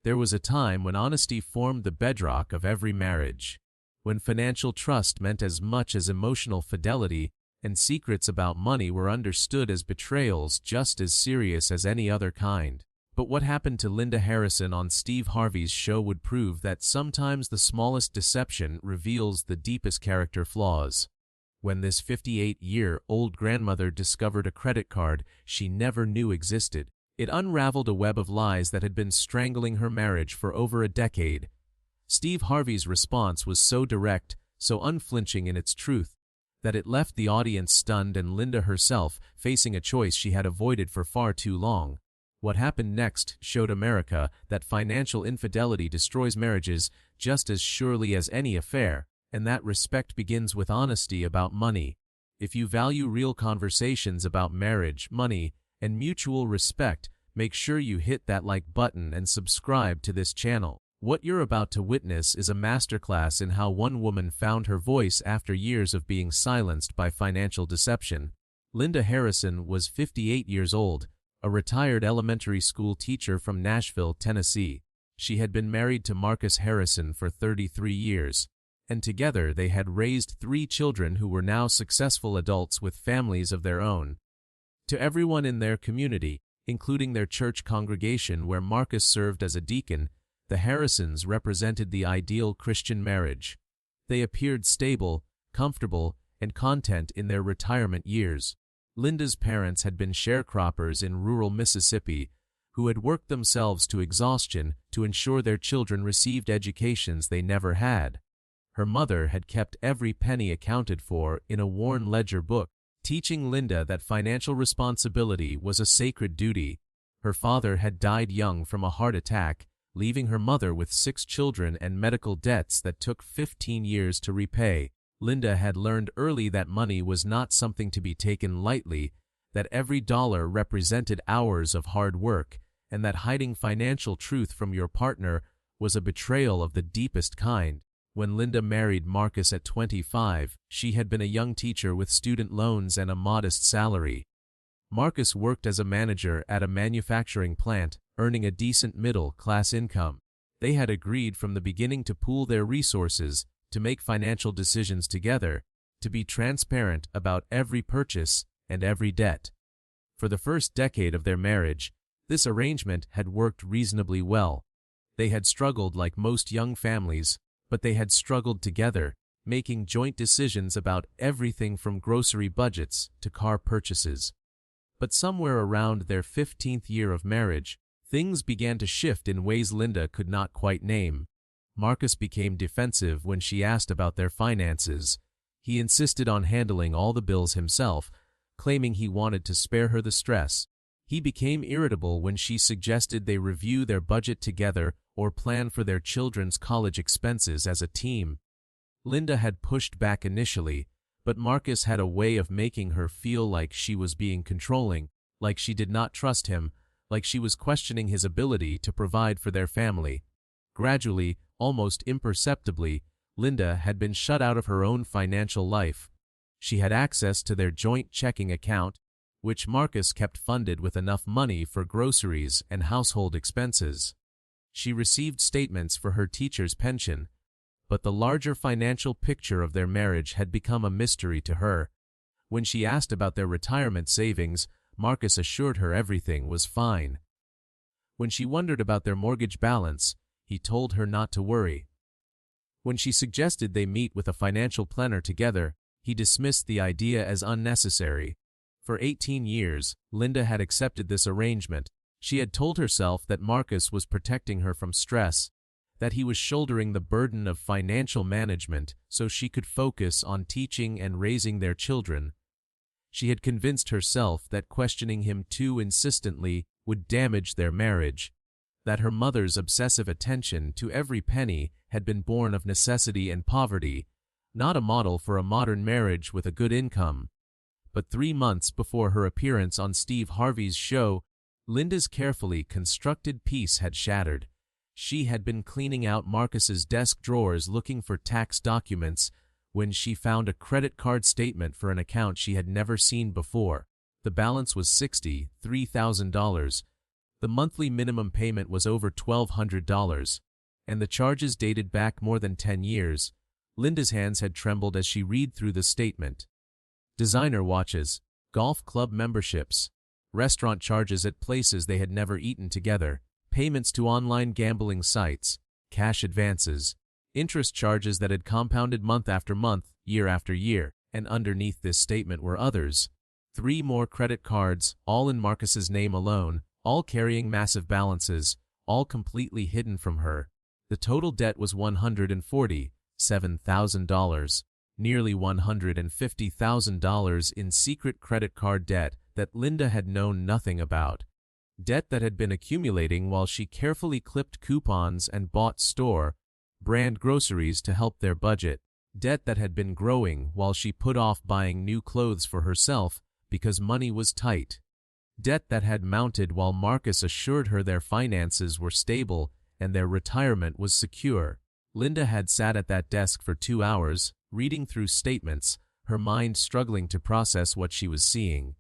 There was a time when honesty formed the bedrock of every marriage, when financial trust meant as much as emotional fidelity, and secrets about money were understood as betrayals just as serious as any other kind. But what happened to Linda Harrison on Steve Harvey's show would prove that sometimes the smallest deception reveals the deepest character flaws. When this 58-year-old grandmother discovered a credit card she never knew existed, it unraveled a web of lies that had been strangling her marriage for over a decade. Steve Harvey's response was so direct, so unflinching in its truth, that it left the audience stunned and Linda herself facing a choice she had avoided for far too long. What happened next showed America that financial infidelity destroys marriages just as surely as any affair, and that respect begins with honesty about money. If you value real conversations about marriage, money, and mutual respect, make sure you hit that like button and subscribe to this channel. What you're about to witness is a masterclass in how one woman found her voice after years of being silenced by financial deception. Linda Harrison was 58 years old, a retired elementary school teacher from Nashville, Tennessee. She had been married to Marcus Harrison for 33 years, and together they had raised 3 children who were now successful adults with families of their own. To everyone in their community, including their church congregation where Marcus served as a deacon, the Harrisons represented the ideal Christian marriage. They appeared stable, comfortable, and content in their retirement years. Linda's parents had been sharecroppers in rural Mississippi who had worked themselves to exhaustion to ensure their children received educations they never had. Her mother had kept every penny accounted for in a worn ledger book, teaching Linda that financial responsibility was a sacred duty. Her father had died young from a heart attack, leaving her mother with 6 children and medical debts that took 15 years to repay. Linda had learned early that money was not something to be taken lightly, that every dollar represented hours of hard work, and that hiding financial truth from your partner was a betrayal of the deepest kind. When Linda married Marcus at 25, she had been a young teacher with student loans and a modest salary. Marcus worked as a manager at a manufacturing plant, earning a decent middle-class income. They had agreed from the beginning to pool their resources, to make financial decisions together, to be transparent about every purchase and every debt. For the first decade of their marriage, this arrangement had worked reasonably well. They had struggled like most young families, but they had struggled together, making joint decisions about everything from grocery budgets to car purchases. But somewhere around their 15th year of marriage, things began to shift in ways Linda could not quite name. Marcus became defensive when she asked about their finances. He insisted on handling all the bills himself, claiming he wanted to spare her the stress. He became irritable when she suggested they review their budget together or plan for their children's college expenses as a team. Linda had pushed back initially, but Marcus had a way of making her feel like she was being controlling, like she did not trust him, like she was questioning his ability to provide for their family. Gradually, almost imperceptibly, Linda had been shut out of her own financial life. She had access to their joint checking account, which Marcus kept funded with enough money for groceries and household expenses. She received statements for her teacher's pension, but the larger financial picture of their marriage had become a mystery to her. When she asked about their retirement savings, Marcus assured her everything was fine. When she wondered about their mortgage balance, he told her not to worry. When she suggested they meet with a financial planner together, he dismissed the idea as unnecessary. For 18 years, Linda had accepted this arrangement. She had told herself that Marcus was protecting her from stress, that he was shouldering the burden of financial management so she could focus on teaching and raising their children. She had convinced herself that questioning him too insistently would damage their marriage, that her mother's obsessive attention to every penny had been born of necessity and poverty, not a model for a modern marriage with a good income. But 3 months before her appearance on Steve Harvey's show, Linda's carefully constructed peace had shattered. She had been cleaning out Marcus's desk drawers looking for tax documents when she found a credit card statement for an account she had never seen before. The balance was $63,000. The monthly minimum payment was over $1,200, and the charges dated back more than 10 years. Linda's hands had trembled as she read through the statement. Designer watches, golf club memberships, restaurant charges at places they had never eaten together, payments to online gambling sites, cash advances, interest charges that had compounded month after month, year after year, and underneath this statement were others. 3 more credit cards, all in Marcus's name alone, all carrying massive balances, all completely hidden from her. The total debt was $147,000, nearly $150,000 in secret credit card debt that Linda had known nothing about. Debt that had been accumulating while she carefully clipped coupons and bought store-brand groceries to help their budget. Debt that had been growing while she put off buying new clothes for herself because money was tight. Debt that had mounted while Marcus assured her their finances were stable and their retirement was secure. Linda had sat at that desk for 2 hours, reading through statements, her mind struggling to process what she was seeing.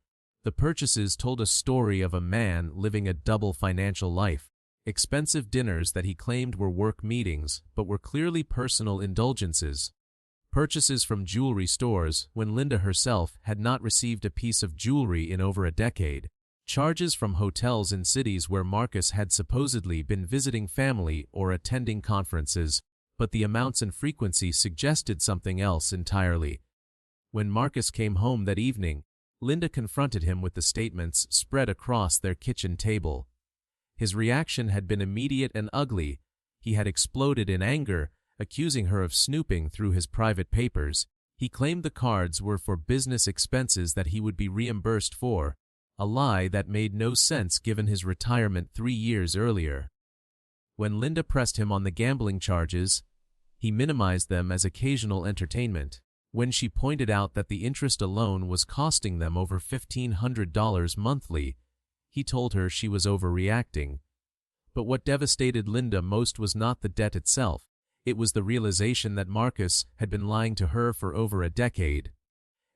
The purchases told a story of a man living a double financial life. Expensive dinners that he claimed were work meetings, but were clearly personal indulgences. Purchases from jewelry stores when Linda herself had not received a piece of jewelry in over a decade. Charges from hotels in cities where Marcus had supposedly been visiting family or attending conferences, but the amounts and frequency suggested something else entirely. When Marcus came home that evening, Linda confronted him with the statements spread across their kitchen table. His reaction had been immediate and ugly. He had exploded in anger, accusing her of snooping through his private papers. He claimed the cards were for business expenses that he would be reimbursed for, a lie that made no sense given his retirement 3 years earlier. When Linda pressed him on the gambling charges, he minimized them as occasional entertainment. When she pointed out that the interest alone was costing them over $1,500 monthly, he told her she was overreacting. But what devastated Linda most was not the debt itself. It was the realization that Marcus had been lying to her for over a decade.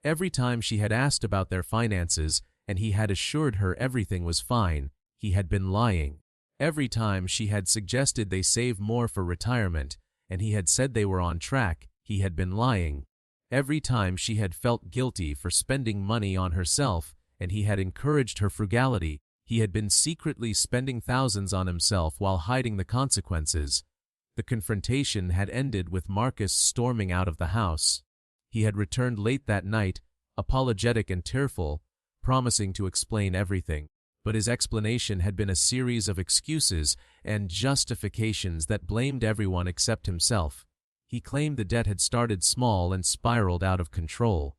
Every time she had asked about their finances, and he had assured her everything was fine, he had been lying. Every time she had suggested they save more for retirement, and he had said they were on track, he had been lying. Every time she had felt guilty for spending money on herself, and he had encouraged her frugality, he had been secretly spending thousands on himself while hiding the consequences. The confrontation had ended with Marcus storming out of the house. He had returned late that night, apologetic and tearful, promising to explain everything. But his explanation had been a series of excuses and justifications that blamed everyone except himself. He claimed the debt had started small and spiraled out of control.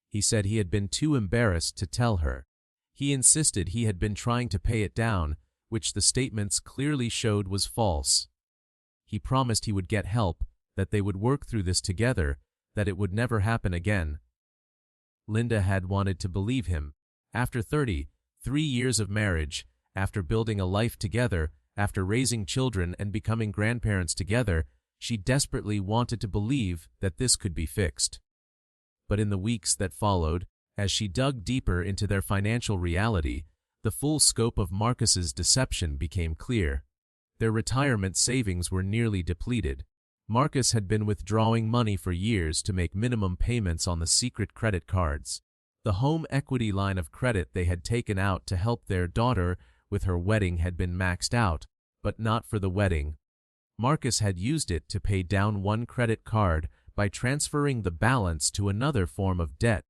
He said he had been too embarrassed to tell her. He insisted he had been trying to pay it down, which the statements clearly showed was false. He promised he would get help, that they would work through this together, that it would never happen again. Linda had wanted to believe him. After 33 years of marriage, after building a life together, after raising children and becoming grandparents together, she desperately wanted to believe that this could be fixed. But in the weeks that followed, as she dug deeper into their financial reality, the full scope of Marcus's deception became clear. Their retirement savings were nearly depleted. Marcus had been withdrawing money for years to make minimum payments on the secret credit cards. The home equity line of credit they had taken out to help their daughter with her wedding had been maxed out, but not for the wedding. Marcus had used it to pay down one credit card by transferring the balance to another form of debt.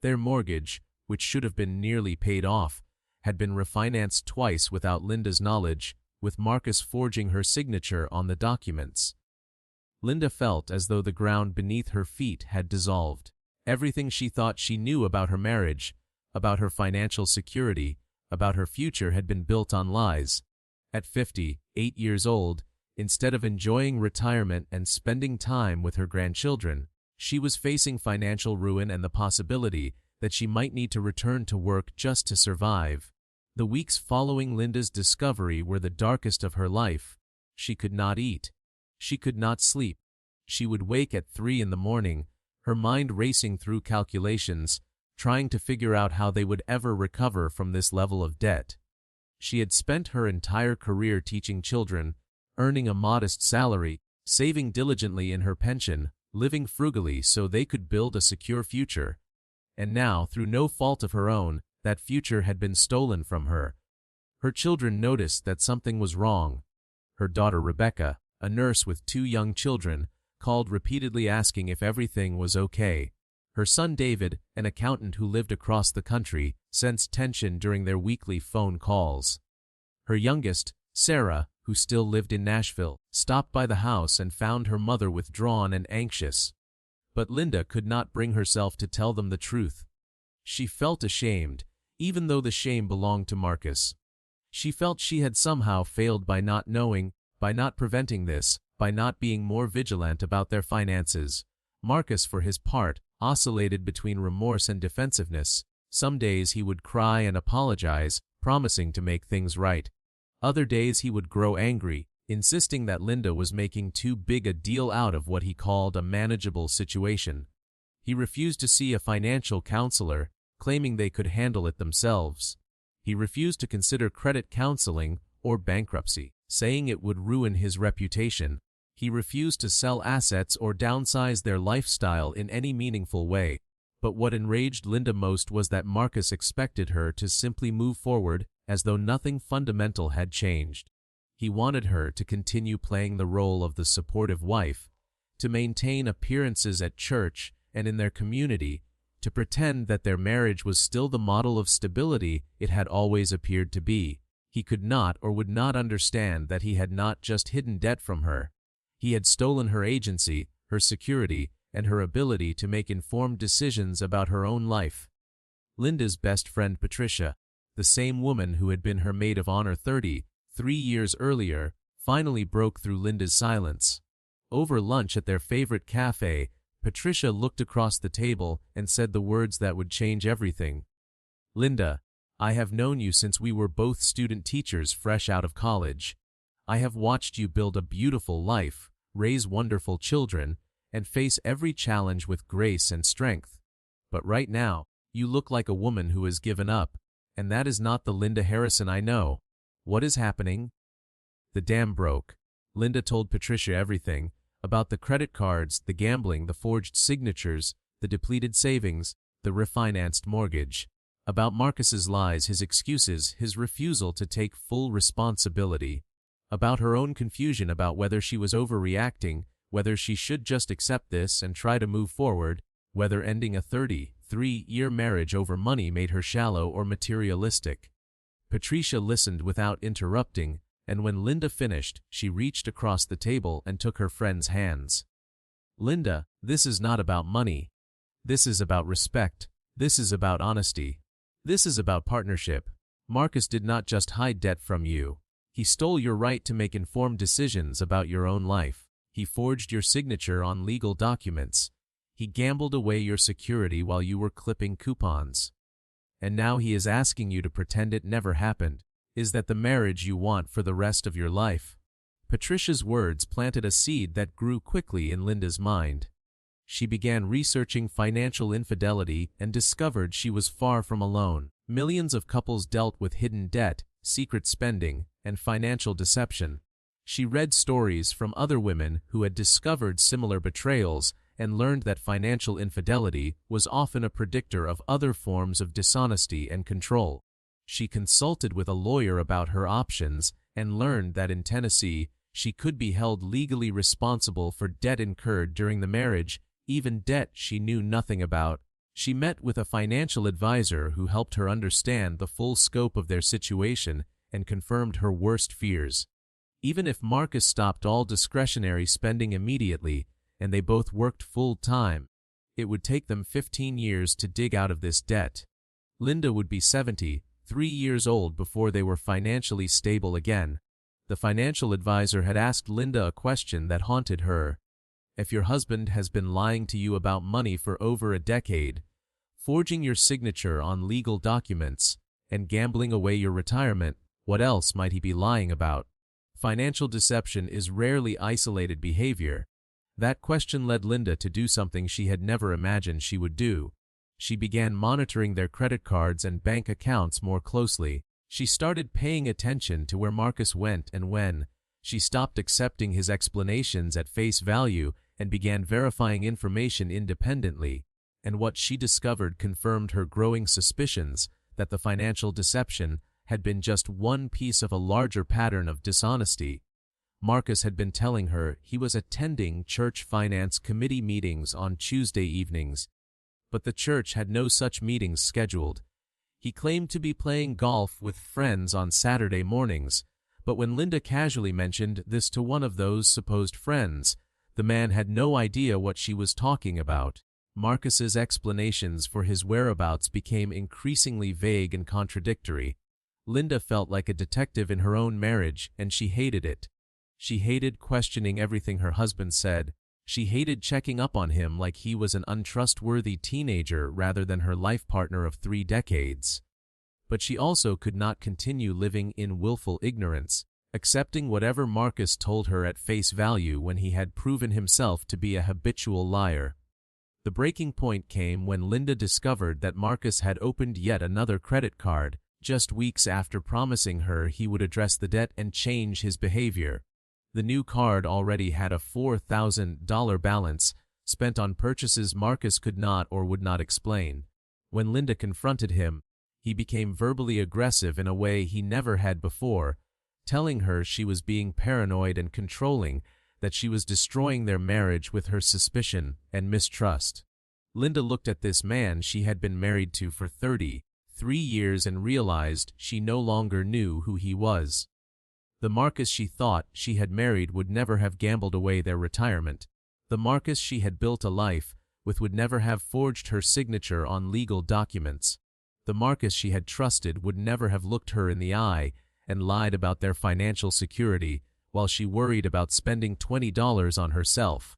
Their mortgage, which should have been nearly paid off, had been refinanced twice without Linda's knowledge, with Marcus forging her signature on the documents. Linda felt as though the ground beneath her feet had dissolved. Everything she thought she knew about her marriage, about her financial security, about her future had been built on lies. At 58 years old, instead of enjoying retirement and spending time with her grandchildren, she was facing financial ruin and the possibility that she might need to return to work just to survive. The weeks following Linda's discovery were the darkest of her life. She could not eat. She could not sleep. She would wake at 3 in the morning, her mind racing through calculations, trying to figure out how they would ever recover from this level of debt. She had spent her entire career teaching children, earning a modest salary, saving diligently in her pension, living frugally so they could build a secure future. And now, through no fault of her own, that future had been stolen from her. Her children noticed that something was wrong. Her daughter Rebecca, a nurse with 2 young children, called repeatedly asking if everything was okay. Her son David, an accountant who lived across the country, sensed tension during their weekly phone calls. Her youngest, Sarah, who still lived in Nashville, stopped by the house and found her mother withdrawn and anxious. But Linda could not bring herself to tell them the truth. She felt ashamed, even though the shame belonged to Marcus. She felt she had somehow failed by not knowing, by not preventing this, by not being more vigilant about their finances. Marcus, for his part, oscillated between remorse and defensiveness. Some days he would cry and apologize, promising to make things right. Other days he would grow angry, insisting that Linda was making too big a deal out of what he called a manageable situation. He refused to see a financial counselor, claiming they could handle it themselves. He refused to consider credit counseling or bankruptcy, saying it would ruin his reputation. He refused to sell assets or downsize their lifestyle in any meaningful way. But what enraged Linda most was that Marcus expected her to simply move forward as though nothing fundamental had changed. He wanted her to continue playing the role of the supportive wife, to maintain appearances at church and in their community, to pretend that their marriage was still the model of stability it had always appeared to be. He could not or would not understand that he had not just hidden debt from her. He had stolen her agency, her security, and her ability to make informed decisions about her own life. Linda's best friend Patricia, the same woman who had been her maid of honor 33 years earlier, finally broke through Linda's silence. Over lunch at their favorite cafe, Patricia looked across the table and said the words that would change everything. "Linda, I have known you since we were both student teachers fresh out of college. I have watched you build a beautiful life, raise wonderful children, and face every challenge with grace and strength. But right now, you look like a woman who has given up, and that is not the Linda Harrison I know. What is happening?" The dam broke. Linda told Patricia everything, about the credit cards, the gambling, the forged signatures, the depleted savings, the refinanced mortgage. About Marcus's lies, his excuses, his refusal to take full responsibility. About her own confusion about whether she was overreacting, whether she should just accept this and try to move forward, whether ending a 33-year marriage over money made her shallow or materialistic. Patricia listened without interrupting, and when Linda finished, she reached across the table and took her friend's hands. "Linda, this is not about money. This is about respect. This is about honesty. This is about partnership. Marcus did not just hide debt from you. He stole your right to make informed decisions about your own life. He forged your signature on legal documents. He gambled away your security while you were clipping coupons. And now he is asking you to pretend it never happened. Is that the marriage you want for the rest of your life?" Patricia's words planted a seed that grew quickly in Linda's mind. She began researching financial infidelity and discovered she was far from alone. Millions of couples dealt with hidden debt, secret spending, and financial deception. She read stories from other women who had discovered similar betrayals and learned that financial infidelity was often a predictor of other forms of dishonesty and control. She consulted with a lawyer about her options and learned that in Tennessee, she could be held legally responsible for debt incurred during the marriage, even debt she knew nothing about. She met with a financial advisor who helped her understand the full scope of their situation and confirmed her worst fears. Even if Marcus stopped all discretionary spending immediately and they both worked full-time, it would take them 15 years to dig out of this debt. Linda would be 73 years old before they were financially stable again. The financial advisor had asked Linda a question that haunted her. If your husband has been lying to you about money for over a decade, forging your signature on legal documents, and gambling away your retirement, what else might he be lying about? Financial deception is rarely isolated behavior. That question led Linda to do something she had never imagined she would do. She began monitoring their credit cards and bank accounts more closely. She started paying attention to where Marcus went and when. She stopped accepting his explanations at face value and began verifying information independently, and what she discovered confirmed her growing suspicions that the financial deception had been just one piece of a larger pattern of dishonesty. Marcus had been telling her he was attending church finance committee meetings on Tuesday evenings, but the church had no such meetings scheduled. He claimed to be playing golf with friends on Saturday mornings, but when Linda casually mentioned this to one of those supposed friends, the man had no idea what she was talking about. Marcus's explanations for his whereabouts became increasingly vague and contradictory. Linda felt like a detective in her own marriage, and she hated it. She hated questioning everything her husband said. She hated checking up on him like he was an untrustworthy teenager rather than her life partner of 3 decades. But she also could not continue living in willful ignorance, accepting whatever Marcus told her at face value when he had proven himself to be a habitual liar. The breaking point came when Linda discovered that Marcus had opened yet another credit card, just weeks after promising her he would address the debt and change his behavior. The new card already had a $4,000 balance, spent on purchases Marcus could not or would not explain. When Linda confronted him, he became verbally aggressive in a way he never had before, telling her she was being paranoid and controlling, that she was destroying their marriage with her suspicion and mistrust. Linda looked at this man she had been married to for 33 years and realized she no longer knew who he was. The Marcus she thought she had married would never have gambled away their retirement. The Marcus she had built a life with would never have forged her signature on legal documents. The Marcus she had trusted would never have looked her in the eye and lied about their financial security while she worried about spending $20 on herself.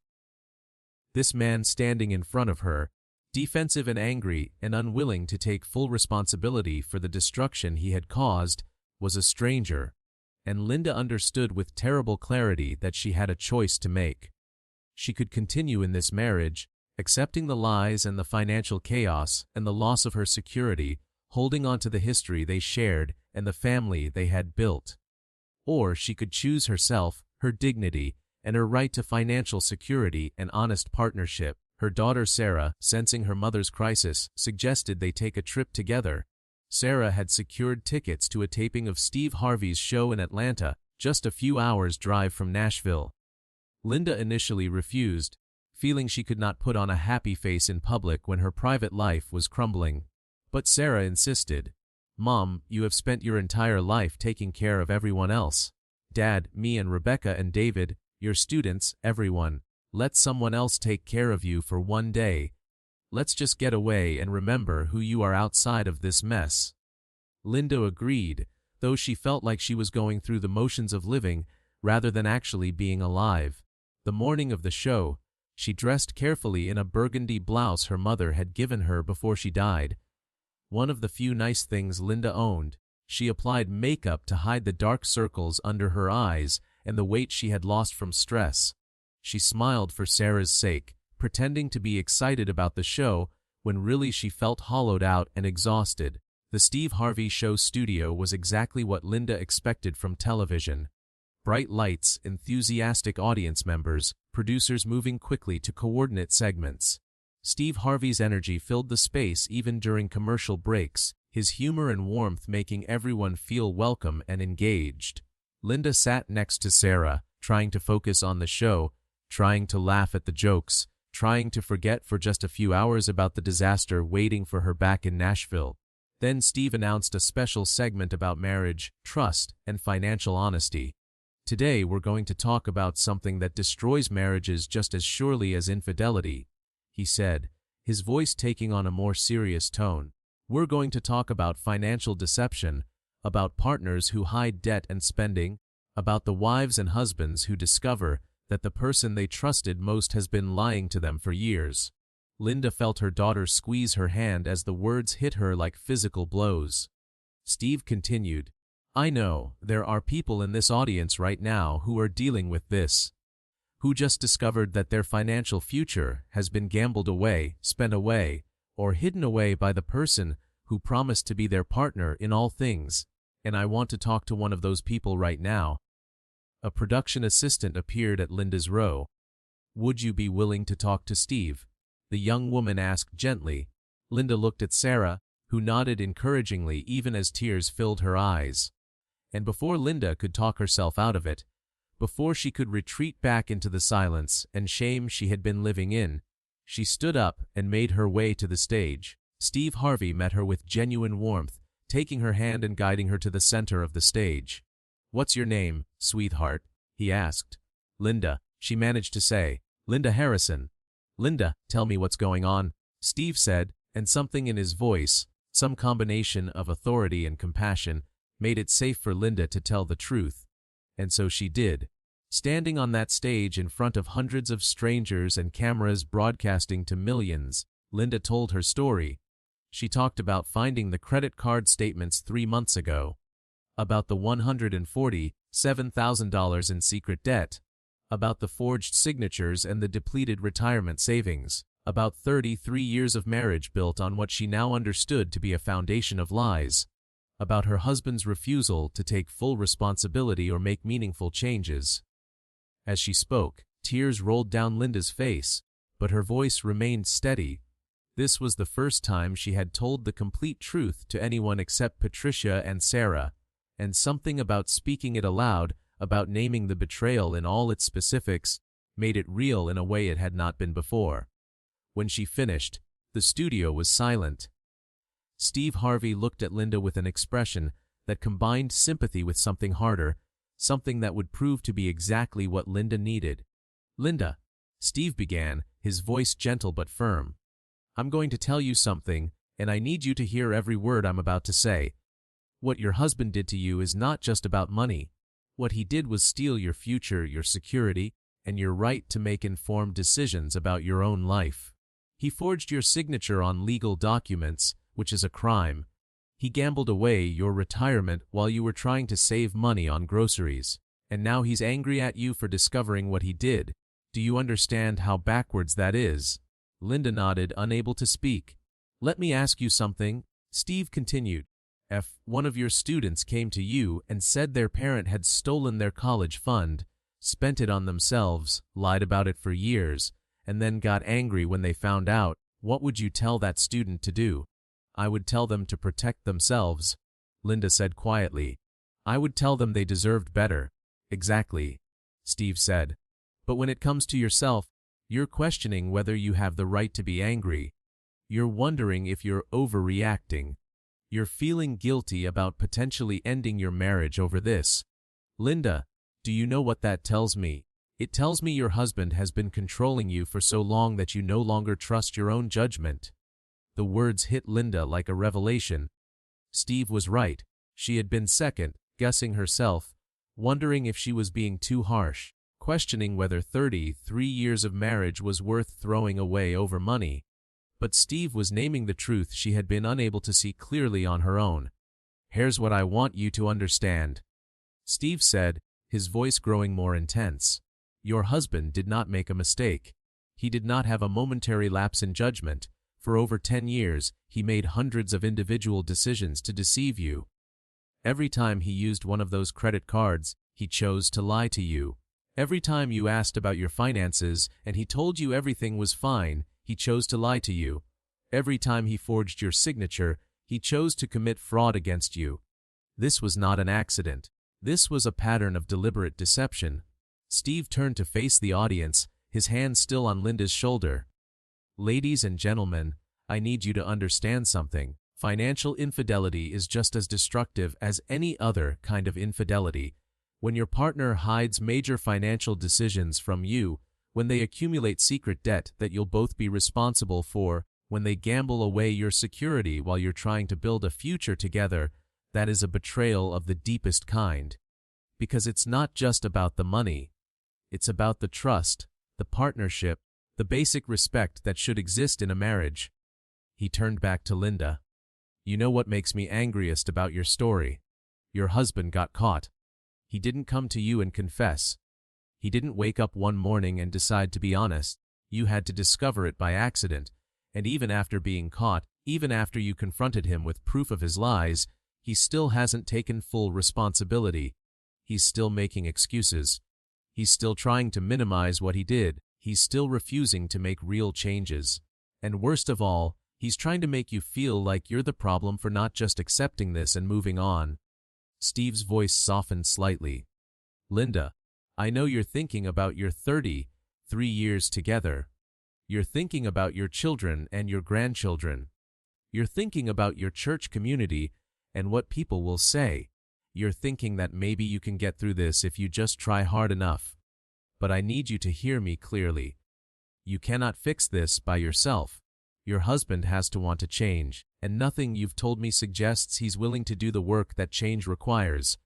This man standing in front of her, defensive and angry and unwilling to take full responsibility for the destruction he had caused, was a stranger, and Linda understood with terrible clarity that she had a choice to make. She could continue in this marriage, accepting the lies and the financial chaos and the loss of her security, holding on to the history they shared and the family they had built. Or she could choose herself, her dignity, and her right to financial security and honest partnership. Her daughter Sarah, sensing her mother's crisis, suggested they take a trip together. Sarah had secured tickets to a taping of Steve Harvey's show in Atlanta, just a few hours' drive from Nashville. Linda initially refused, feeling she could not put on a happy face in public when her private life was crumbling. But Sarah insisted. "Mom, you have spent your entire life taking care of everyone else. Dad, me and Rebecca and David, your students, everyone. Let someone else take care of you for one day. Let's just get away and remember who you are outside of this mess." Linda agreed, though she felt like she was going through the motions of living rather than actually being alive. The morning of the show, she dressed carefully in a burgundy blouse her mother had given her before she died. One of the few nice things Linda owned. She applied makeup to hide the dark circles under her eyes and the weight she had lost from stress. She smiled for Sarah's sake, pretending to be excited about the show when really she felt hollowed out and exhausted. The Steve Harvey Show studio was exactly what Linda expected from television. Bright lights, enthusiastic audience members, producers moving quickly to coordinate segments. Steve Harvey's energy filled the space even during commercial breaks, his humor and warmth making everyone feel welcome and engaged. Linda sat next to Sarah, trying to focus on the show, trying to laugh at the jokes, trying to forget for just a few hours about the disaster waiting for her back in Nashville. Then Steve announced a special segment about marriage, trust, and financial honesty. "Today we're going to talk about something that destroys marriages just as surely as infidelity," he said, his voice taking on a more serious tone. "We're going to talk about financial deception, about partners who hide debt and spending, about the wives and husbands who discover that the person they trusted most has been lying to them for years." Linda felt her daughter squeeze her hand as the words hit her like physical blows. Steve continued, "I know there are people in this audience right now who are dealing with this, who just discovered that their financial future has been gambled away, spent away, or hidden away by the person who promised to be their partner in all things. and I want to talk to one of those people right now." A production assistant appeared at Linda's row. "Would you be willing to talk to Steve?" the young woman asked gently. Linda looked at Sarah, who nodded encouragingly even as tears filled her eyes. And before Linda could talk herself out of it, before she could retreat back into the silence and shame she had been living in, she stood up and made her way to the stage. Steve Harvey met her with genuine warmth, taking her hand and guiding her to the center of the stage. "What's your name, sweetheart?" he asked. "Linda," she managed to say. "Linda Harrison." "Linda, tell me what's going on," Steve said, and something in his voice, some combination of authority and compassion, made it safe for Linda to tell the truth. And so she did. Standing on that stage in front of hundreds of strangers and cameras broadcasting to millions, Linda told her story. She talked about finding the credit card statements 3 months ago, about the $147,000 in secret debt, about the forged signatures and the depleted retirement savings, about 33 years of marriage built on what she now understood to be a foundation of lies, about her husband's refusal to take full responsibility or make meaningful changes. As she spoke, tears rolled down Linda's face, but her voice remained steady. This was the first time she had told the complete truth to anyone except Patricia and Sarah, and something about speaking it aloud, about naming the betrayal in all its specifics, made it real in a way it had not been before. When she finished, the studio was silent. Steve Harvey looked at Linda with an expression that combined sympathy with something harder, something that would prove to be exactly what Linda needed. "Linda," Steve began, his voice gentle but firm, "I'm going to tell you something, and I need you to hear every word I'm about to say. What your husband did to you is not just about money. What he did was steal your future, your security, and your right to make informed decisions about your own life. He forged your signature on legal documents, which is a crime. He gambled away your retirement while you were trying to save money on groceries. And now he's angry at you for discovering what he did. Do you understand how backwards that is?" Linda nodded, unable to speak. "Let me ask you something," Steve continued. "If one of your students came to you and said their parent had stolen their college fund, spent it on themselves, lied about it for years, and then got angry when they found out, what would you tell that student to do?" "I would tell them to protect themselves," Linda said quietly. "I would tell them they deserved better." "Exactly," Steve said. "But when it comes to yourself, you're questioning whether you have the right to be angry. You're wondering if you're overreacting. You're feeling guilty about potentially ending your marriage over this. Linda, do you know what that tells me? It tells me your husband has been controlling you for so long that you no longer trust your own judgment." The words hit Linda like a revelation. Steve was right. She had been second, guessing herself, wondering if she was being too harsh, questioning whether 33 years of marriage was worth throwing away over money. But Steve was naming the truth she had been unable to see clearly on her own. "Here's what I want you to understand," Steve said, his voice growing more intense. "Your husband did not make a mistake. He did not have a momentary lapse in judgment. For over 10 years, he made hundreds of individual decisions to deceive you. Every time he used one of those credit cards, he chose to lie to you. Every time you asked about your finances and he told you everything was fine, he chose to lie to you. Every time he forged your signature, he chose to commit fraud against you. This was not an accident. This was a pattern of deliberate deception." Steve turned to face the audience, his hand still on Linda's shoulder. "Ladies and gentlemen, I need you to understand something. Financial infidelity is just as destructive as any other kind of infidelity. When your partner hides major financial decisions from you, when they accumulate secret debt that you'll both be responsible for, when they gamble away your security while you're trying to build a future together, that is a betrayal of the deepest kind. Because it's not just about the money. It's about the trust, the partnership, the basic respect that should exist in a marriage." He turned back to Linda. "You know what makes me angriest about your story? Your husband got caught. He didn't come to you and confess. He didn't wake up one morning and decide to be honest. You had to discover it by accident, and even after being caught, even after you confronted him with proof of his lies, He still hasn't taken full responsibility. He's still making excuses. He's still trying to minimize what he did. He's still refusing to make real changes. And worst of all, he's trying to make you feel like you're the problem for not just accepting this and moving on. Steve's voice softened slightly. Linda, I know you're thinking about your 33 years together. You're thinking about your children and your grandchildren. You're thinking about your church community and what people will say. You're thinking that maybe you can get through this if you just try hard enough. But I need you to hear me clearly. You cannot fix this by yourself. Your husband has to want to change, and nothing you've told me suggests he's willing to do the work that change requires.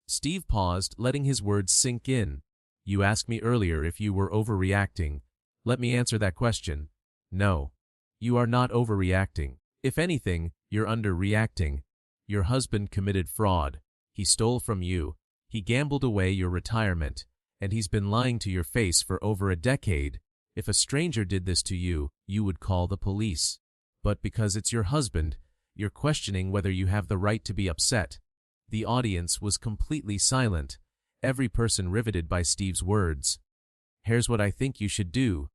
Steve paused, letting his words sink in. You asked me earlier if you were overreacting. Let me answer that question. No. You are not overreacting. If anything, you're underreacting. Your husband committed fraud. He stole from you. He gambled away your retirement. And he's been lying to your face for over a decade. If a stranger did this to you, you would call the police. But because it's your husband, you're questioning whether you have the right to be upset. The audience was completely silent, every person riveted by Steve's words. Here's what I think you should do,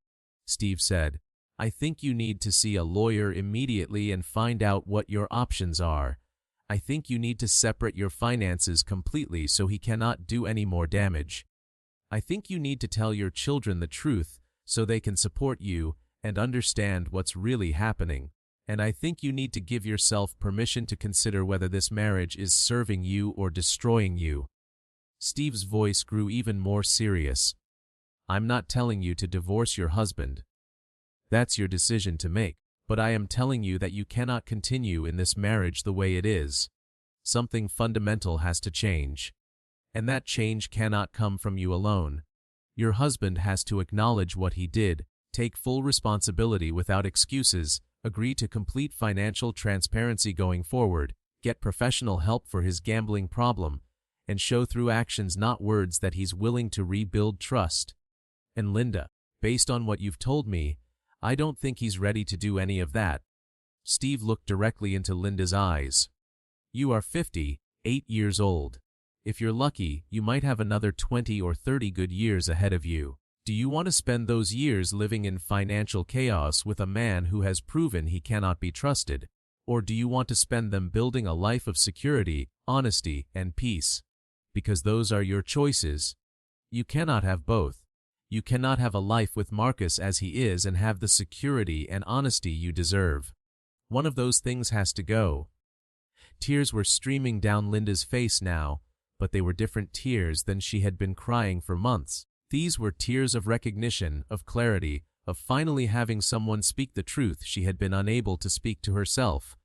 Steve said. I think you need to see a lawyer immediately and find out what your options are. I think you need to separate your finances completely so he cannot do any more damage. I think you need to tell your children the truth so they can support you and understand what's really happening. And I think you need to give yourself permission to consider whether this marriage is serving you or destroying you. Steve's voice grew even more serious. I'm not telling you to divorce your husband. That's your decision to make. But I am telling you that you cannot continue in this marriage the way it is. Something fundamental has to change. And that change cannot come from you alone. Your husband has to acknowledge what he did, take full responsibility without excuses, agree to complete financial transparency going forward, get professional help for his gambling problem, and show through actions, not words, that he's willing to rebuild trust. And Linda, based on what you've told me, I don't think he's ready to do any of that. Steve looked directly into Linda's eyes. You are 58 years old. If you're lucky, you might have another 20 or 30 good years ahead of you. Do you want to spend those years living in financial chaos with a man who has proven he cannot be trusted? Or do you want to spend them building a life of security, honesty, and peace? Because those are your choices. You cannot have both. You cannot have a life with Marcus as he is and have the security and honesty you deserve. One of those things has to go. Tears were streaming down Linda's face now, but they were different tears than she had been crying for months. These were tears of recognition, of clarity, of finally having someone speak the truth she had been unable to speak to herself.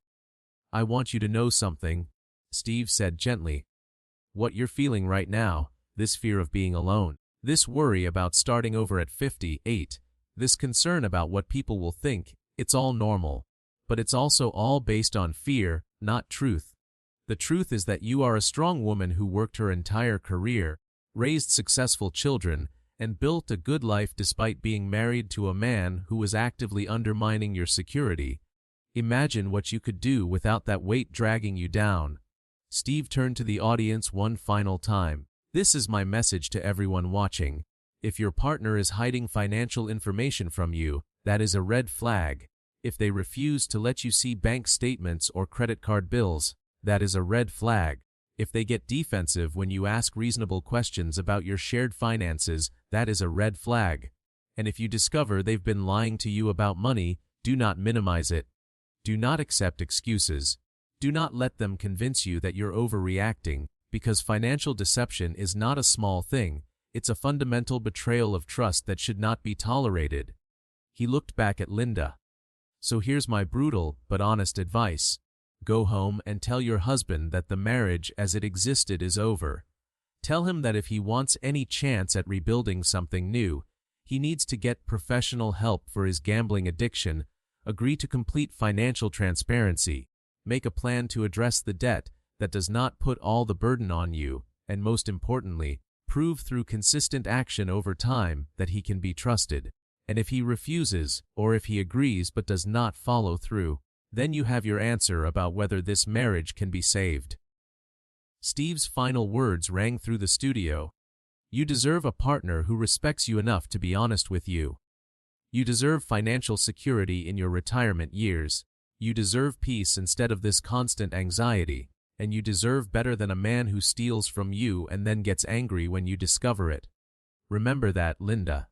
I want you to know something, Steve said gently. What you're feeling right now, this fear of being alone, this worry about starting over at 58, this concern about what people will think, it's all normal. But it's also all based on fear, not truth. The truth is that you are a strong woman who worked her entire career, raised successful children, and built a good life despite being married to a man who was actively undermining your security. Imagine what you could do without that weight dragging you down. Steve turned to the audience one final time. This is my message to everyone watching. If your partner is hiding financial information from you, that is a red flag. If they refuse to let you see bank statements or credit card bills, that is a red flag. If they get defensive when you ask reasonable questions about your shared finances, that is a red flag. And if you discover they've been lying to you about money, do not minimize it. Do not accept excuses. Do not let them convince you that you're overreacting, because financial deception is not a small thing. It's a fundamental betrayal of trust that should not be tolerated. He looked back at Linda. So here's my brutal but honest advice. Go home and tell your husband that the marriage as it existed is over. Tell him that if he wants any chance at rebuilding something new, he needs to get professional help for his gambling addiction, agree to complete financial transparency, make a plan to address the debt that does not put all the burden on you, and most importantly, prove through consistent action over time that he can be trusted. And if he refuses, or if he agrees but does not follow through, then you have your answer about whether this marriage can be saved. Steve's final words rang through the studio. You deserve a partner who respects you enough to be honest with you. You deserve financial security in your retirement years. You deserve peace instead of this constant anxiety. And you deserve better than a man who steals from you and then gets angry when you discover it. Remember that, Linda.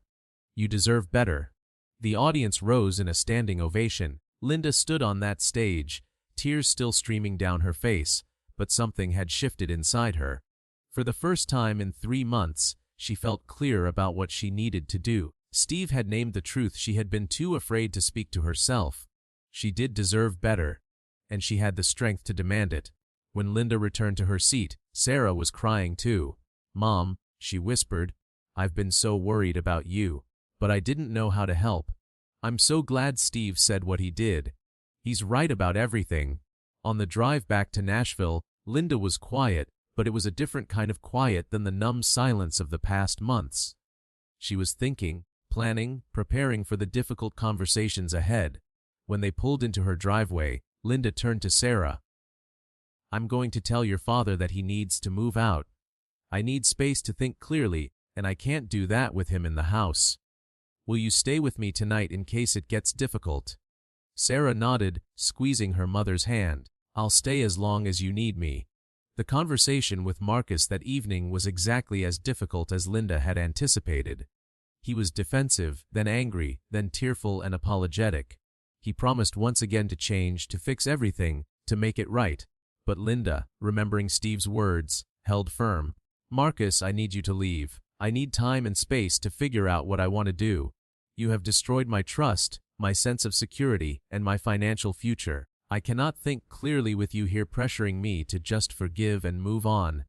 You deserve better. The audience rose in a standing ovation. Linda stood on that stage, tears still streaming down her face, but something had shifted inside her. For the first time in 3 months, she felt clear about what she needed to do. Steve had named the truth she had been too afraid to speak to herself. She did deserve better, and she had the strength to demand it. When Linda returned to her seat, Sarah was crying too. "Mom," she whispered, "I've been so worried about you, but I didn't know how to help. I'm so glad Steve said what he did. He's right about everything." On the drive back to Nashville, Linda was quiet, but it was a different kind of quiet than the numb silence of the past months. She was thinking, planning, preparing for the difficult conversations ahead. When they pulled into her driveway, Linda turned to Sarah. "I'm going to tell your father that he needs to move out. I need space to think clearly, and I can't do that with him in the house. Will you stay with me tonight in case it gets difficult?" Sarah nodded, squeezing her mother's hand. "I'll stay as long as you need me." The conversation with Marcus that evening was exactly as difficult as Linda had anticipated. He was defensive, then angry, then tearful and apologetic. He promised once again to change, to fix everything, to make it right. But Linda, remembering Steve's words, held firm. "Marcus, I need you to leave. I need time and space to figure out what I want to do. You have destroyed my trust, my sense of security, and my financial future. I cannot think clearly with you here pressuring me to just forgive and move on.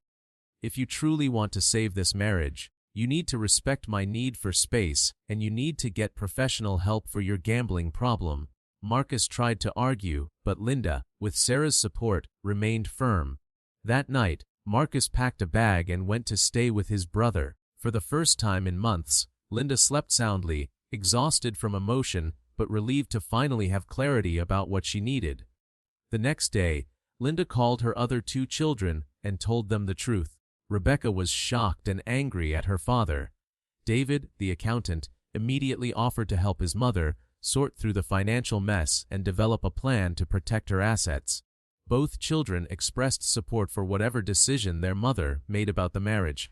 If you truly want to save this marriage, you need to respect my need for space, and you need to get professional help for your gambling problem." Marcus tried to argue, but Linda, with Sarah's support, remained firm. That night, Marcus packed a bag and went to stay with his brother. For the first time in months, Linda slept soundly, exhausted from emotion, but relieved to finally have clarity about what she needed. The next day, Linda called her other 2 children and told them the truth. Rebecca was shocked and angry at her father. David, the accountant, immediately offered to help his mother sort through the financial mess and develop a plan to protect her assets. Both children expressed support for whatever decision their mother made about the marriage.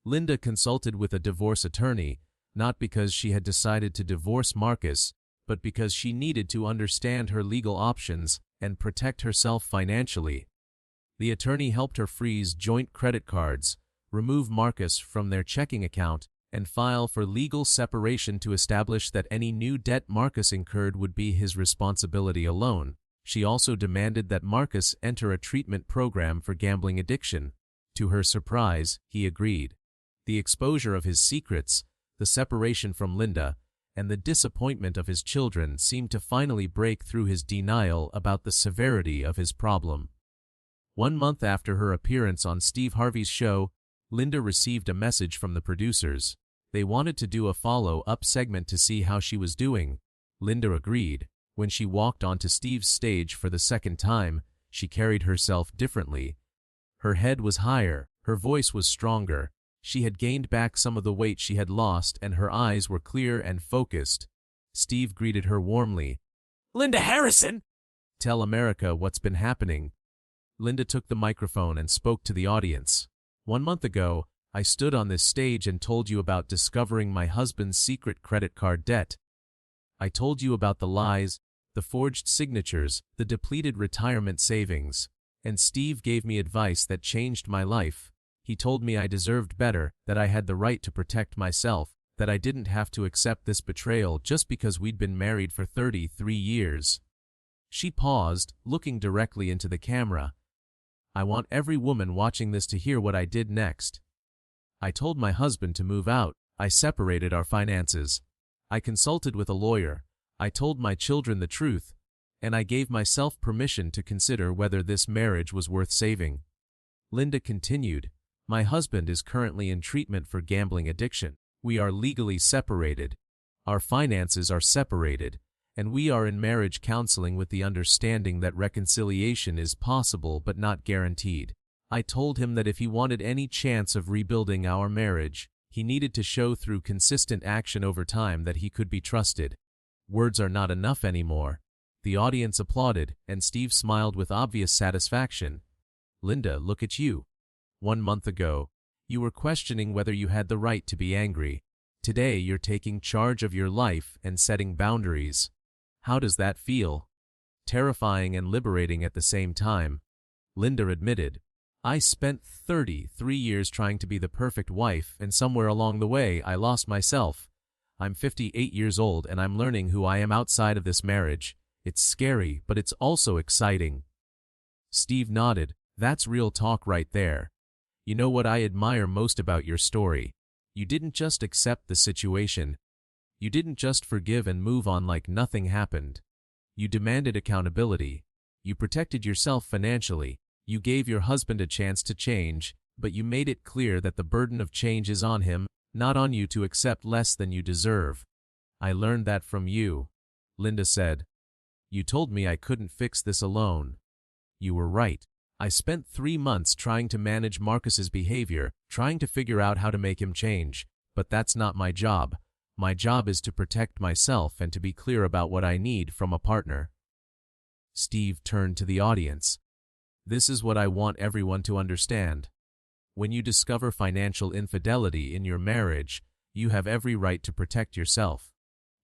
Linda consulted with a divorce attorney, not because she had decided to divorce Marcus, but because she needed to understand her legal options and protect herself financially. The attorney helped her freeze joint credit cards, remove Marcus from their checking account, and file for legal separation to establish that any new debt Marcus incurred would be his responsibility alone. She also demanded that Marcus enter a treatment program for gambling addiction. To her surprise, he agreed. The exposure of his secrets, the separation from Linda, and the disappointment of his children seemed to finally break through his denial about the severity of his problem. 1 month after her appearance on Steve Harvey's show, Linda received a message from the producers. They wanted to do a follow-up segment to see how she was doing. Linda agreed. When she walked onto Steve's stage for the second time, she carried herself differently. Her head was higher, her voice was stronger. She had gained back some of the weight she had lost, and her eyes were clear and focused. Steve greeted her warmly. "Linda Harrison! Tell America what's been happening." Linda took the microphone and spoke to the audience. "1 month ago, I stood on this stage and told you about discovering my husband's secret credit card debt. I told you about the lies, the forged signatures, the depleted retirement savings. And Steve gave me advice that changed my life. He told me I deserved better, that I had the right to protect myself, that I didn't have to accept this betrayal just because we'd been married for 33 years. She paused, looking directly into the camera. "I want every woman watching this to hear what I did next. I told my husband to move out. I separated our finances. I consulted with a lawyer. I told my children the truth. And I gave myself permission to consider whether this marriage was worth saving." Linda continued, "My husband is currently in treatment for gambling addiction. We are legally separated. Our finances are separated, and we are in marriage counseling with the understanding that reconciliation is possible but not guaranteed. I told him that if he wanted any chance of rebuilding our marriage, he needed to show through consistent action over time that he could be trusted. Words are not enough anymore. The audience applauded, and Steve smiled with obvious satisfaction. Linda, look at you. 1 month ago, you were questioning whether you had the right to be angry. Today, you're taking charge of your life and setting boundaries. How does that feel? Terrifying and liberating at the same time. Linda admitted, I spent 33 years trying to be the perfect wife, and somewhere along the way, I lost myself. I'm 58 years old, and I'm learning who I am outside of this marriage. It's scary, but it's also exciting. Steve nodded. That's real talk right there. You know what I admire most about your story? You didn't just accept the situation. You didn't just forgive and move on like nothing happened. You demanded accountability. You protected yourself financially. You gave your husband a chance to change, but you made it clear that the burden of change is on him, not on you to accept less than you deserve. I learned that from you, Linda said. You told me I couldn't fix this alone. You were right. I spent 3 months trying to manage Marcus's behavior, trying to figure out how to make him change, but that's not my job. My job is to protect myself and to be clear about what I need from a partner. Steve turned to the audience. This is what I want everyone to understand. When you discover financial infidelity in your marriage, you have every right to protect yourself.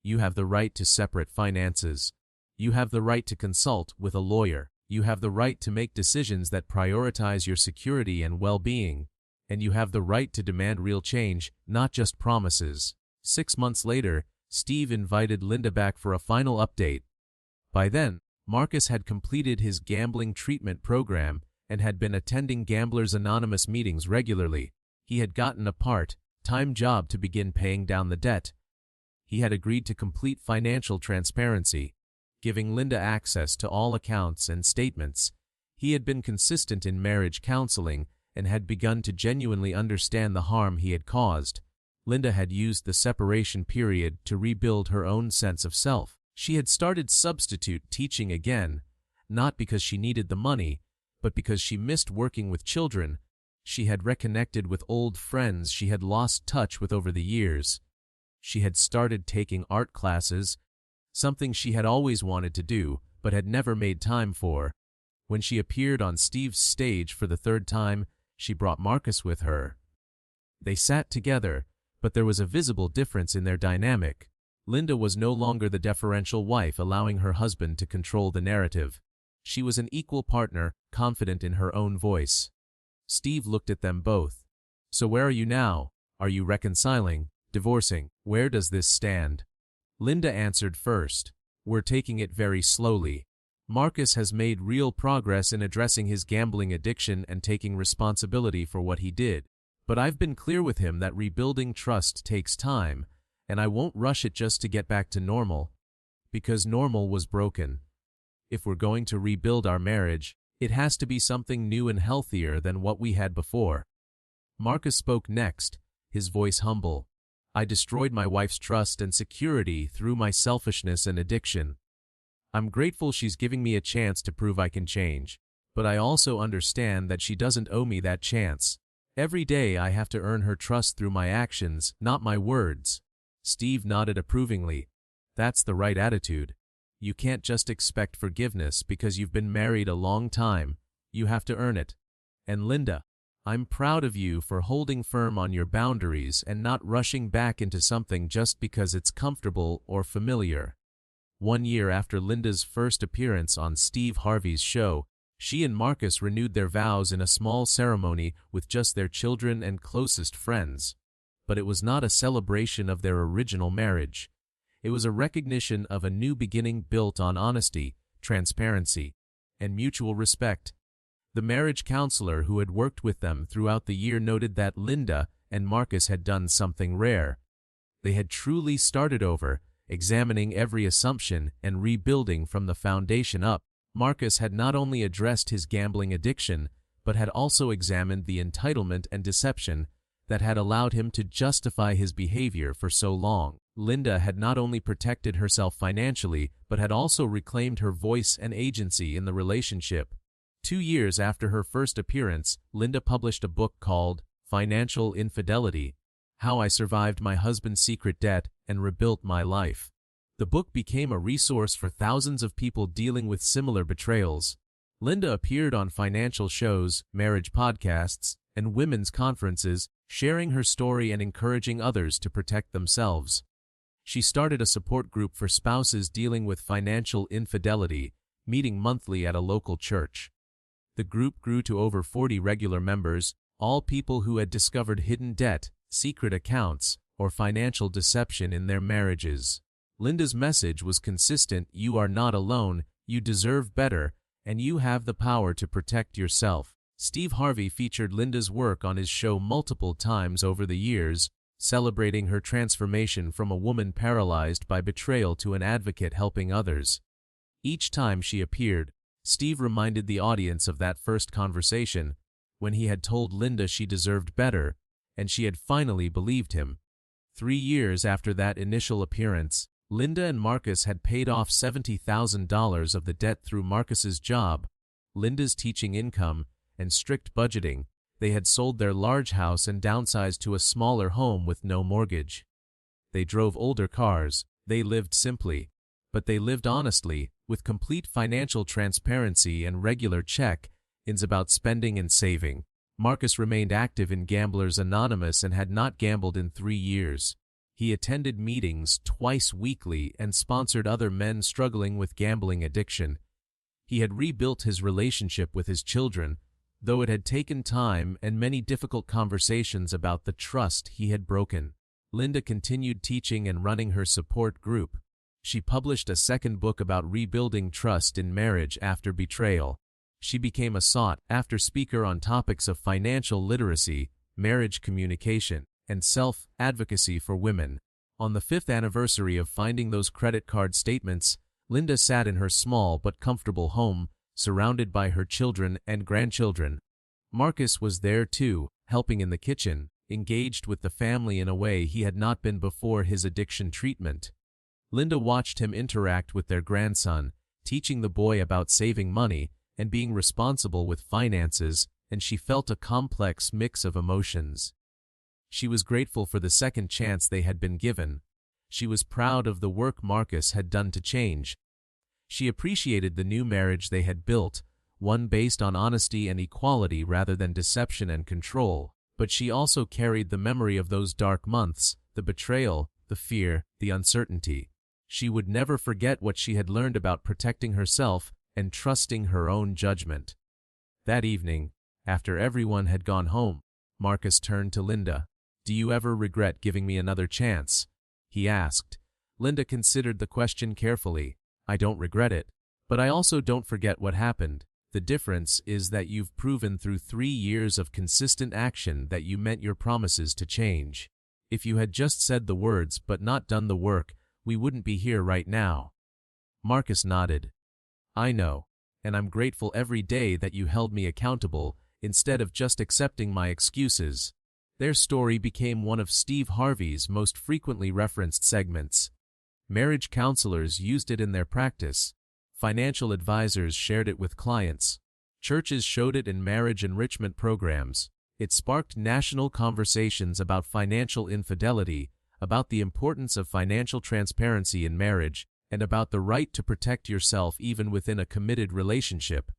You have the right to separate finances. You have the right to consult with a lawyer. You have the right to make decisions that prioritize your security and well-being. And you have the right to demand real change, not just promises. 6 months later, Steve invited Linda back for a final update. By then, Marcus had completed his gambling treatment program and had been attending Gamblers Anonymous meetings regularly. He had gotten a part-time job to begin paying down the debt. He had agreed to complete financial transparency, giving Linda access to all accounts and statements. He had been consistent in marriage counseling and had begun to genuinely understand the harm he had caused. Linda had used the separation period to rebuild her own sense of self. She had started substitute teaching again, not because she needed the money, but because she missed working with children. She had reconnected with old friends she had lost touch with over the years. She had started taking art classes, something she had always wanted to do, but had never made time for. When she appeared on Steve's stage for the 3rd time, she brought Marcus with her. They sat together, but there was a visible difference in their dynamic. Linda was no longer the deferential wife allowing her husband to control the narrative. She was an equal partner, confident in her own voice. Steve looked at them both. So where are you now? Are you reconciling? Divorcing? Where does this stand? Linda answered first. We're taking it very slowly. Marcus has made real progress in addressing his gambling addiction and taking responsibility for what he did. But I've been clear with him that rebuilding trust takes time, and I won't rush it just to get back to normal, because normal was broken. If we're going to rebuild our marriage, it has to be something new and healthier than what we had before. Marcus spoke next, his voice humble. I destroyed my wife's trust and security through my selfishness and addiction. I'm grateful she's giving me a chance to prove I can change, but I also understand that she doesn't owe me that chance. Every day I have to earn her trust through my actions, not my words. Steve nodded approvingly. That's the right attitude. You can't just expect forgiveness because you've been married a long time. You have to earn it. And Linda, I'm proud of you for holding firm on your boundaries and not rushing back into something just because it's comfortable or familiar. 1 year after Linda's first appearance on Steve Harvey's show, she and Marcus renewed their vows in a small ceremony with just their children and closest friends. But it was not a celebration of their original marriage. It was a recognition of a new beginning built on honesty, transparency, and mutual respect. The marriage counselor who had worked with them throughout the year noted that Linda and Marcus had done something rare. They had truly started over, examining every assumption and rebuilding from the foundation up. Marcus had not only addressed his gambling addiction, but had also examined the entitlement and deception that had allowed him to justify his behavior for so long. Linda had not only protected herself financially, but had also reclaimed her voice and agency in the relationship. 2 years after her first appearance, Linda published a book called Financial Infidelity: How I Survived My Husband's Secret Debt and Rebuilt My Life. The book became a resource for thousands of people dealing with similar betrayals. Linda appeared on financial shows, marriage podcasts, and women's conferences, sharing her story and encouraging others to protect themselves. She started a support group for spouses dealing with financial infidelity, meeting monthly at a local church. The group grew to over 40 regular members, all people who had discovered hidden debt, secret accounts, or financial deception in their marriages. Linda's message was consistent: you are not alone, you deserve better, and you have the power to protect yourself. Steve Harvey featured Linda's work on his show multiple times over the years, celebrating her transformation from a woman paralyzed by betrayal to an advocate helping others. Each time she appeared, Steve reminded the audience of that first conversation, when he had told Linda she deserved better, and she had finally believed him. 3 years after that initial appearance, Linda and Marcus had paid off $70,000 of the debt through Marcus's job, Linda's teaching income, and strict budgeting. They had sold their large house and downsized to a smaller home with no mortgage. They drove older cars, they lived simply, but they lived honestly, with complete financial transparency and regular check-ins about spending and saving. Marcus remained active in Gamblers Anonymous and had not gambled in 3 years. He attended meetings twice weekly and sponsored other men struggling with gambling addiction. He had rebuilt his relationship with his children, though it had taken time and many difficult conversations about the trust he had broken. Linda continued teaching and running her support group. She published a second book about rebuilding trust in marriage after betrayal. She became a sought-after speaker on topics of financial literacy, marriage communication, and self-advocacy for women. On the 5th anniversary of finding those credit card statements, Linda sat in her small but comfortable home, surrounded by her children and grandchildren. Marcus was there too, helping in the kitchen, engaged with the family in a way he had not been before his addiction treatment. Linda watched him interact with their grandson, teaching the boy about saving money and being responsible with finances, and she felt a complex mix of emotions. She was grateful for the second chance they had been given. She was proud of the work Marcus had done to change. She appreciated the new marriage they had built, one based on honesty and equality rather than deception and control. But she also carried the memory of those dark months, the betrayal, the fear, the uncertainty. She would never forget what she had learned about protecting herself and trusting her own judgment. That evening, after everyone had gone home, Marcus turned to Linda. "Do you ever regret giving me another chance?" he asked. Linda considered the question carefully. "I don't regret it, but I also don't forget what happened. The difference is that you've proven through 3 years of consistent action that you meant your promises to change. If you had just said the words but not done the work, we wouldn't be here right now." Marcus nodded. "I know, and I'm grateful every day that you held me accountable instead of just accepting my excuses." Their story became one of Steve Harvey's most frequently referenced segments. Marriage counselors used it in their practice. Financial advisors shared it with clients. Churches showed it in marriage enrichment programs. It sparked national conversations about financial infidelity, about the importance of financial transparency in marriage, and about the right to protect yourself even within a committed relationship.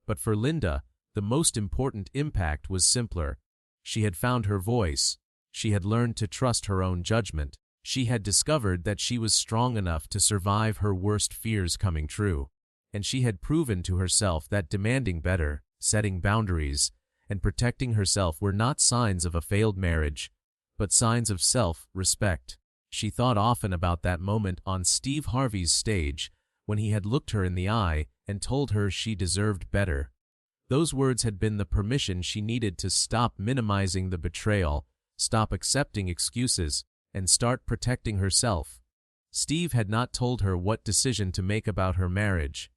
But for Linda, the most important impact was simpler. She had found her voice. She had learned to trust her own judgment. She had discovered that she was strong enough to survive her worst fears coming true. And she had proven to herself that demanding better, setting boundaries, and protecting herself were not signs of a failed marriage, but signs of self-respect. She thought often about that moment on Steve Harvey's stage, when he had looked her in the eye and told her she deserved better. Those words had been the permission she needed to stop minimizing the betrayal, stop accepting excuses, and start protecting herself. Steve had not told her what decision to make about her marriage.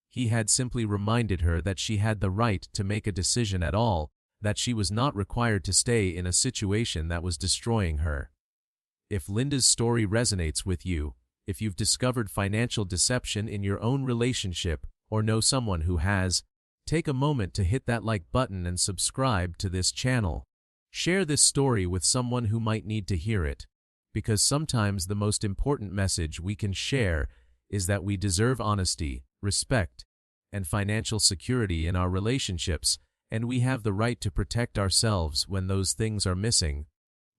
He had simply reminded her that she had the right to make a decision at all, that she was not required to stay in a situation that was destroying her. If Linda's story resonates with you, if you've discovered financial deception in your own relationship or know someone who has, Take a moment to hit that like button and subscribe to this channel. Share this story with someone who might need to hear it, because sometimes the most important message we can share is that we deserve honesty, respect, and financial security in our relationships, and we have the right to protect ourselves when those things are missing.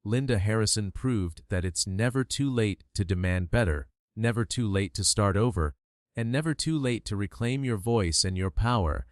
Linda Harrison proved that it's never too late to demand better, never too late to start over, and never too late to reclaim your voice and your power.